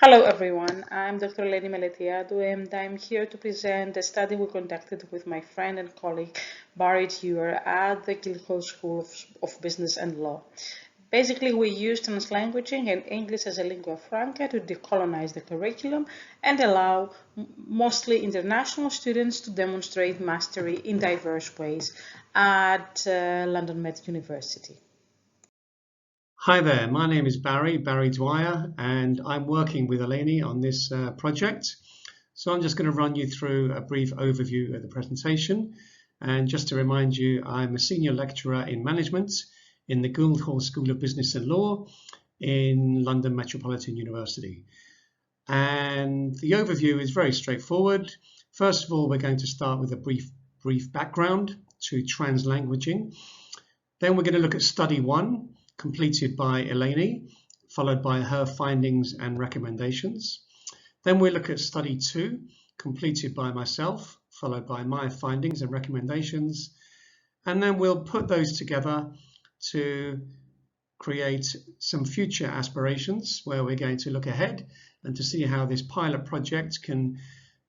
Hello everyone, I'm Dr. Eleni Meletiadou and I'm here to present a study we conducted with my friend and colleague Barry Dewar at the Guildhall School of Business and Law. Basically, we used translanguaging and English as a lingua franca to decolonize the curriculum and allow mostly international students to demonstrate mastery in diverse ways at London Met University. Hi there, my name is Barry Dwyer, and I'm working with Eleni on this project. So I'm just going to run you through a brief overview of the presentation. And just to remind you, I'm a senior lecturer in management in the Guildhall School of Business and Law in London Metropolitan University. And the overview is very straightforward. First of all, we're going to start with a brief background to translanguaging. Then we're going to look at study one, completed by Eleni, followed by her findings and recommendations. Then we'll look at study two, completed by myself, followed by my findings and recommendations. And then we'll put those together to create some future aspirations where we're going to look ahead and to see how this pilot project can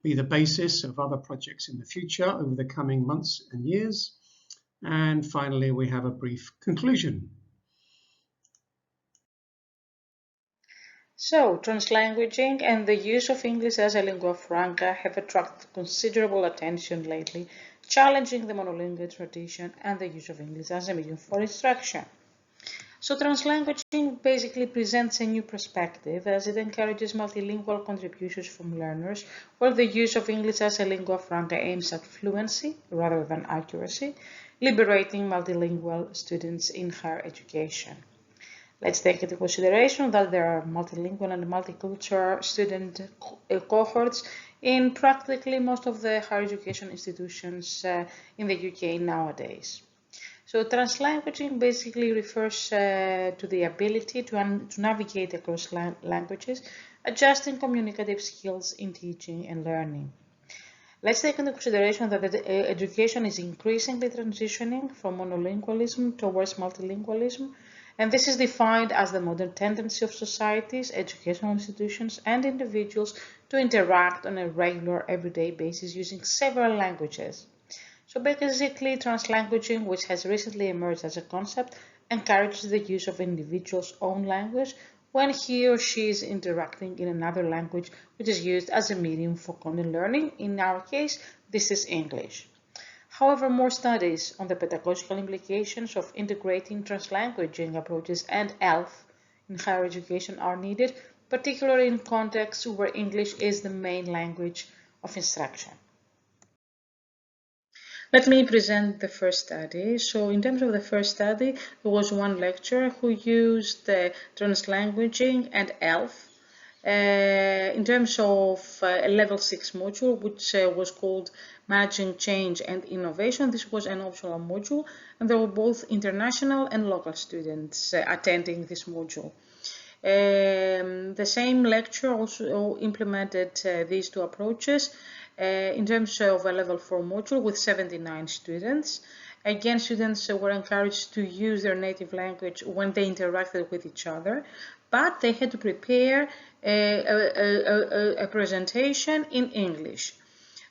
be the basis of other projects in the future over the coming months and years. And finally, we have a brief conclusion. So, translanguaging and the use of English as a lingua franca have attracted considerable attention lately, challenging the monolingual tradition and the use of English as a medium for instruction. So, translanguaging basically presents a new perspective as it encourages multilingual contributions from learners, where the use of English as a lingua franca aims at fluency rather than accuracy, liberating multilingual students in higher education. Let's take into consideration that there are multilingual and multicultural student cohorts in practically most of the higher education institutions in the UK nowadays. So translanguaging basically refers to the ability to navigate across languages, adjusting communicative skills in teaching and learning. Let's take into consideration that education is increasingly transitioning from monolingualism towards multilingualism, and this is defined as the modern tendency of societies, educational institutions, and individuals to interact on a regular, everyday basis using several languages. So basically, translanguaging, which has recently emerged as a concept, encourages the use of an individual's own language when he or she is interacting in another language which is used as a medium for content learning. In our case, this is English. However, more studies on the pedagogical implications of integrating translanguaging approaches and ELF in higher education are needed, particularly in contexts where English is the main language of instruction. Let me present the first study. So in terms of the first study, there was one lecturer who used translanguaging and ELF in terms of a level 6 module, which was called Managing Change and Innovation. This was an optional module, and there were both international and local students attending this module. The same lecturer also implemented these two approaches in terms of a level 4 module with 79 students. Again, students were encouraged to use their native language when they interacted with each other, but they had to prepare a presentation in English.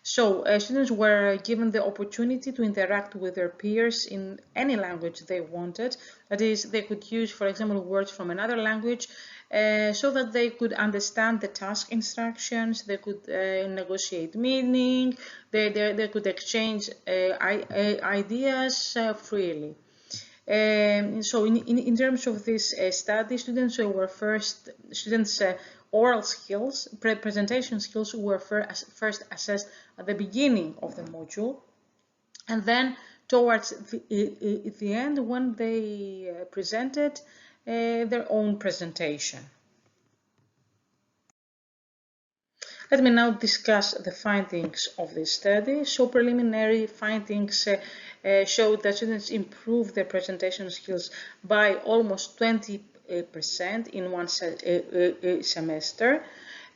So students were given the opportunity to interact with their peers in any language they wanted. That is, they could use, for example, words from another language so that they could understand the task instructions, they could negotiate meaning, they could exchange ideas freely. So in terms of this study, students oral skills, presentation skills were first assessed at the beginning of the module, and then towards the end when they presented their own presentation. Let me now discuss the findings of this study. So preliminary findings showed that students improved their presentation skills by almost 20% in one semester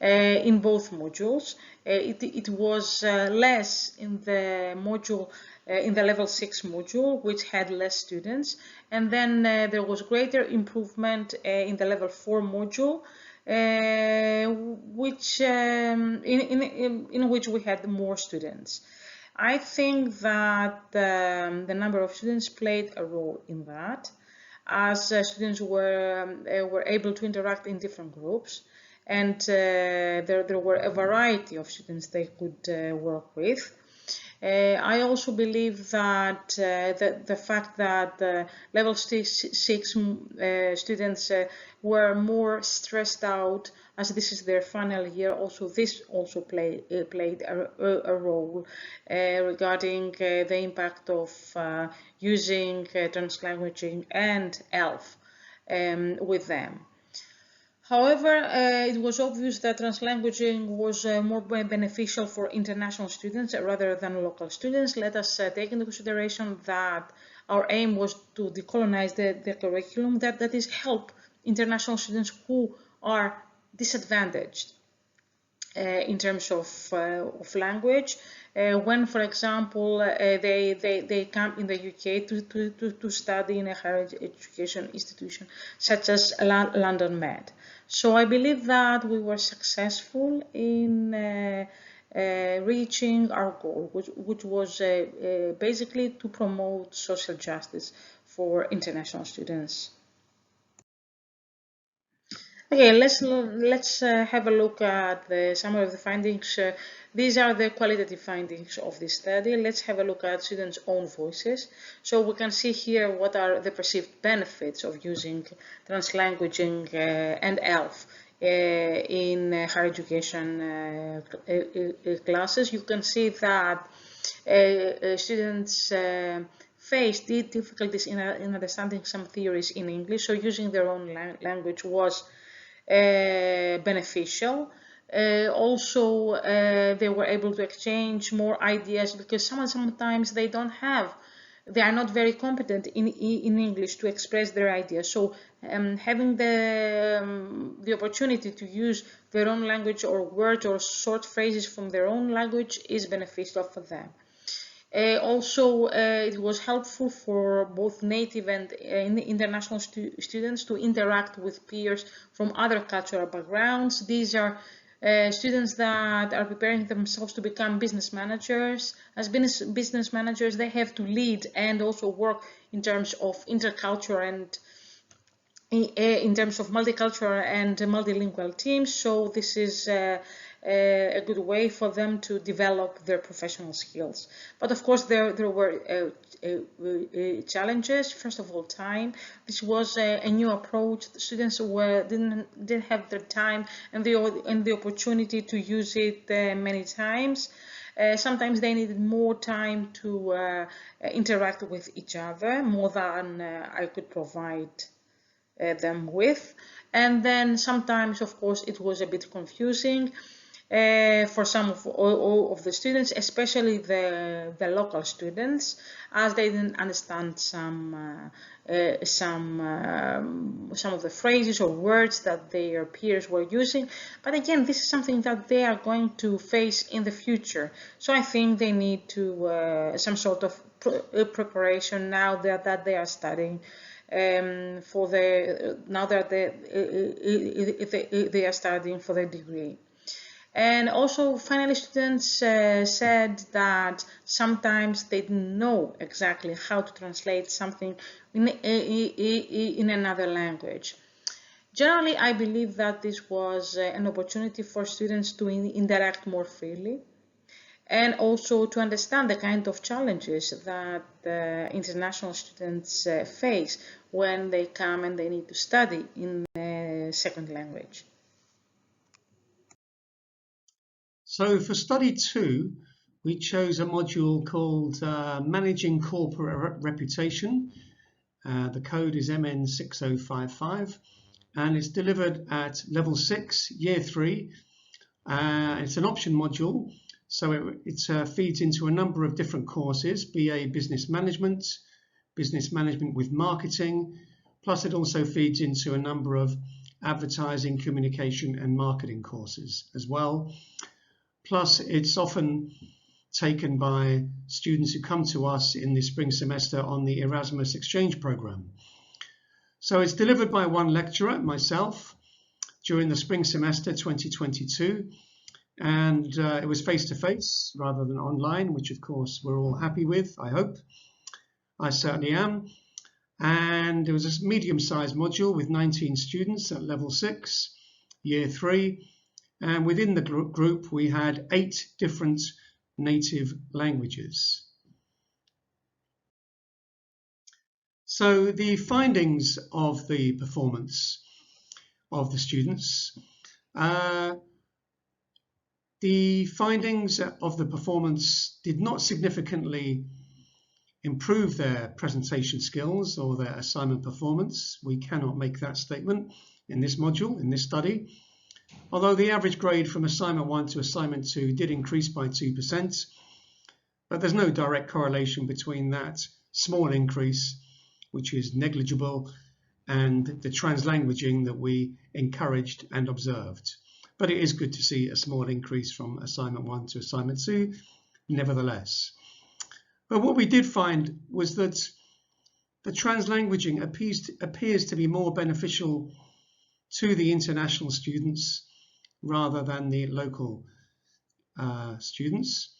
in both modules. It was less in the module in the level 6 module, which had less students, and then there was greater improvement in the level 4 module, in which we had more students. I think that the number of students played a role in that, as students were able to interact in different groups, and there were a variety of students they could work with. I also believe that the fact that level 6 students were more stressed out, as this is their final year, also this also played a role regarding the impact of using translanguaging and ELF with them. However, it was obvious that translanguaging was more beneficial for international students rather than local students. Let us take into consideration that our aim was to decolonize the curriculum, that is help international students who are disadvantaged in terms of language. When, for example, they come in the UK to study in a higher education institution such as London Med. So I believe that we were successful in reaching our goal, which was basically to promote social justice for international students. Okay, let's have a look at some of the findings. These are the qualitative findings of this study. Let's have a look at students' own voices. So we can see here what are the perceived benefits of using translanguaging and ELF in higher education classes. You can see that students face difficulties in understanding some theories in English, so using their own language was beneficial. Also, they were able to exchange more ideas because sometimes they are not very competent in English to express their ideas. So having the opportunity to use their own language or words or short phrases from their own language is beneficial for them. Also, it was helpful for both native and international students to interact with peers from other cultural backgrounds. These are students that are preparing themselves to become business managers. As business managers, they have to lead and also work in terms of intercultural and in terms of multicultural and multilingual teams. So this is a good way for them to develop their professional skills. But of course, there were challenges. First of all, time. This was a new approach. The students didn't have the time and the opportunity to use it many times. Sometimes they needed more time to interact with each other, more than I could provide them with. And then sometimes, of course, it was a bit confusing for some of the students, especially the local students, as they didn't understand some of the phrases or words that their peers were using. But again, this is something that they are going to face in the future. So I think they need to some sort of preparation now that they are studying. Now that they are studying for their degree. And also, finally, students said that sometimes they didn't know exactly how to translate something in another language. Generally, I believe that this was an opportunity for students to interact more freely and also to understand the kind of challenges that international students face when they come and they need to study in a second language. So for study 2, we chose a module called Managing Corporate Reputation. The code is MN6055 and it's delivered at level 6, year 3. It's an option module, so it feeds into a number of different courses: BA Business Management, Business Management with Marketing, plus it also feeds into a number of advertising, communication and marketing courses as well. Plus it's often taken by students who come to us in the spring semester on the Erasmus exchange program. So it's delivered by one lecturer, myself. during the spring semester 2022, and it was face-to-face rather than online, which of course we're all happy with, I hope. I certainly am. And it was a medium-sized module with 19 students at level 6, year 3, and within the group we had 8 different native languages. So the findings of the performance of the students. The findings of the performance did not significantly improve their presentation skills or their assignment performance. We cannot make that statement in this module, in this study. Although the average grade from assignment 1 to assignment 2 did increase by 2%, but there's no direct correlation between that small increase, which is negligible, and the translanguaging that we encouraged and observed. But it is good to see a small increase from assignment 1 to assignment 2, nevertheless. But what we did find was that the translanguaging appears to be more beneficial to the international students rather than the local students.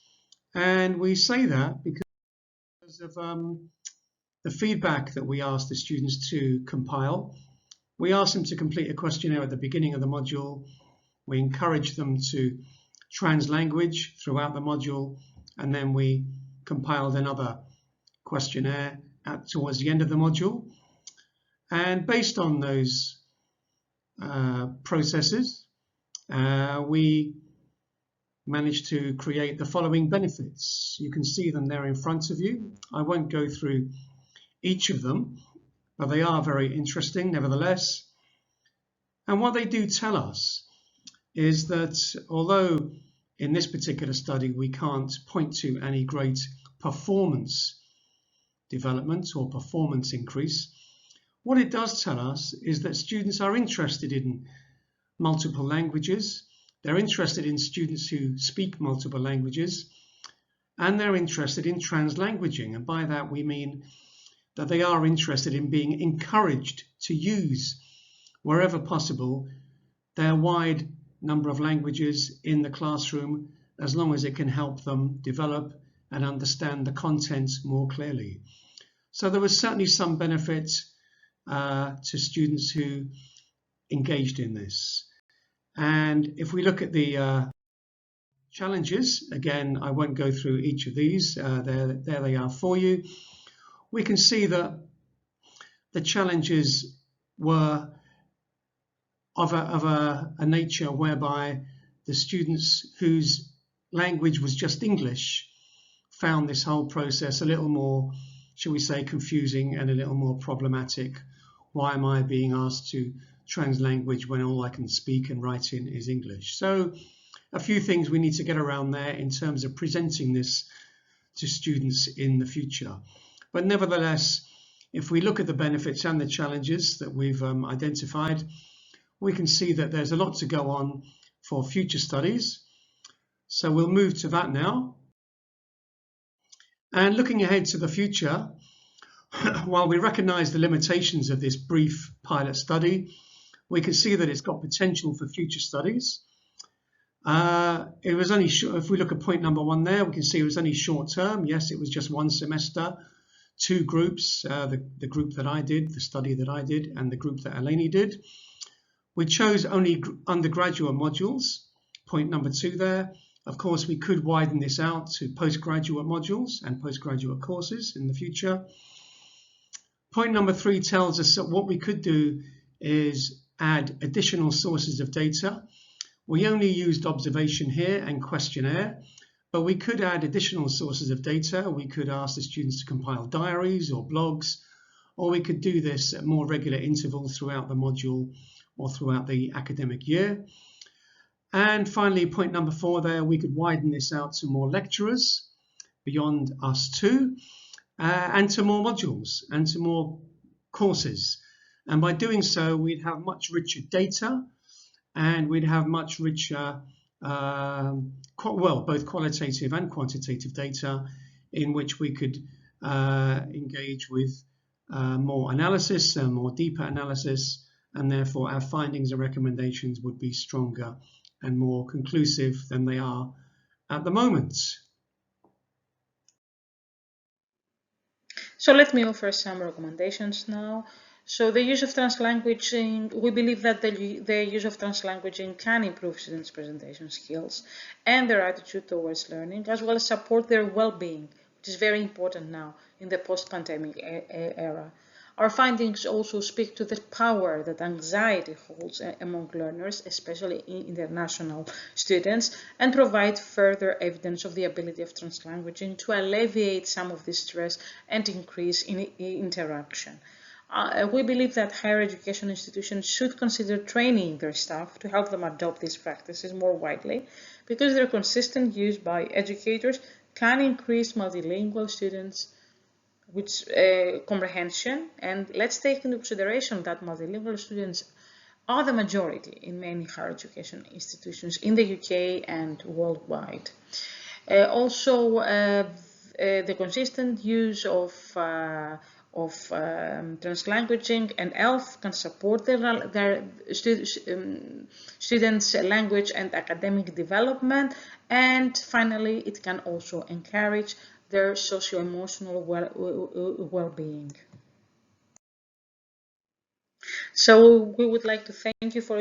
And we say that because of the feedback that we asked the students to compile. We asked them to complete a questionnaire at the beginning of the module. We encouraged them to translanguage throughout the module, and then we compiled another questionnaire towards the end of the module. And based on those processes, we managed to create the following benefits. You can see them there in front of you. I won't go through each of them, but they are very interesting nevertheless. And what they do tell us is that although in this particular study we can't point to any great performance development or performance increase, what it does tell us is that students are interested in multiple languages. They're interested in students who speak multiple languages, and they're interested in translanguaging. And by that we mean that they are interested in being encouraged to use, wherever possible, their wide number of languages in the classroom, as long as it can help them develop and understand the content more clearly. So there was certainly some benefit to students who engaged in this. And if we look at the challenges, again, I won't go through each of these, there they are for you. We can see that the challenges were of a nature whereby the students whose language was just English found this whole process a little more, shall we say, confusing and a little more problematic. Why am I being asked to translanguage when all I can speak and write in is English? So a few things we need to get around there in terms of presenting this to students in the future. But nevertheless, if we look at the benefits and the challenges that we've identified, we can see that there's a lot to go on for future studies. So we'll move to that now. And looking ahead to the future, while we recognise the limitations of this brief pilot study, we can see that it's got potential for future studies. It was only if we look at point number 1 there, we can see it was only short term. Yes, it was just 1 semester, 2 groups, the group that I did, the study that I did, and the group that Eleni did. We chose only undergraduate modules, point number 2 there. Of course, we could widen this out to postgraduate modules and postgraduate courses in the future. Point number 3 tells us that what we could do is add additional sources of data. We only used observation here and questionnaire, but we could add additional sources of data. We could ask the students to compile diaries or blogs, or we could do this at more regular intervals throughout the module or throughout the academic year. And finally, point number 4 there, we could widen this out to more lecturers beyond us too, and to more modules and to more courses. And by doing so, we'd have much richer data, and we'd have much richer, both qualitative and quantitative data in which we could engage with more analysis and more deeper analysis and therefore our findings and recommendations would be stronger and more conclusive than they are at the moment. So let me offer some recommendations now. So the use of translanguaging, we believe that the use of translanguaging can improve students' presentation skills and their attitude towards learning, as well as support their well-being, which is very important now in the post-pandemic era. Our findings also speak to the power that anxiety holds among learners, especially international students, and provide further evidence of the ability of translanguaging to alleviate some of this stress and increase in interaction. We believe that higher education institutions should consider training their staff to help them adopt these practices more widely, because their consistent use by educators can increase multilingual students' which comprehension, and let's take into consideration that multilingual students are the majority in many higher education institutions in the UK and worldwide. The consistent use of translanguaging and ELF can support their students' language and academic development, and finally it can also encourage their socio-emotional well-being. So we would like to thank you for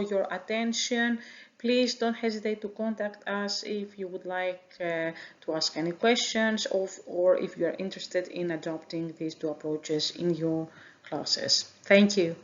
your attention. Please don't hesitate to contact us if you would like to ask any questions, or if you are interested in adopting these two approaches in your classes. Thank you.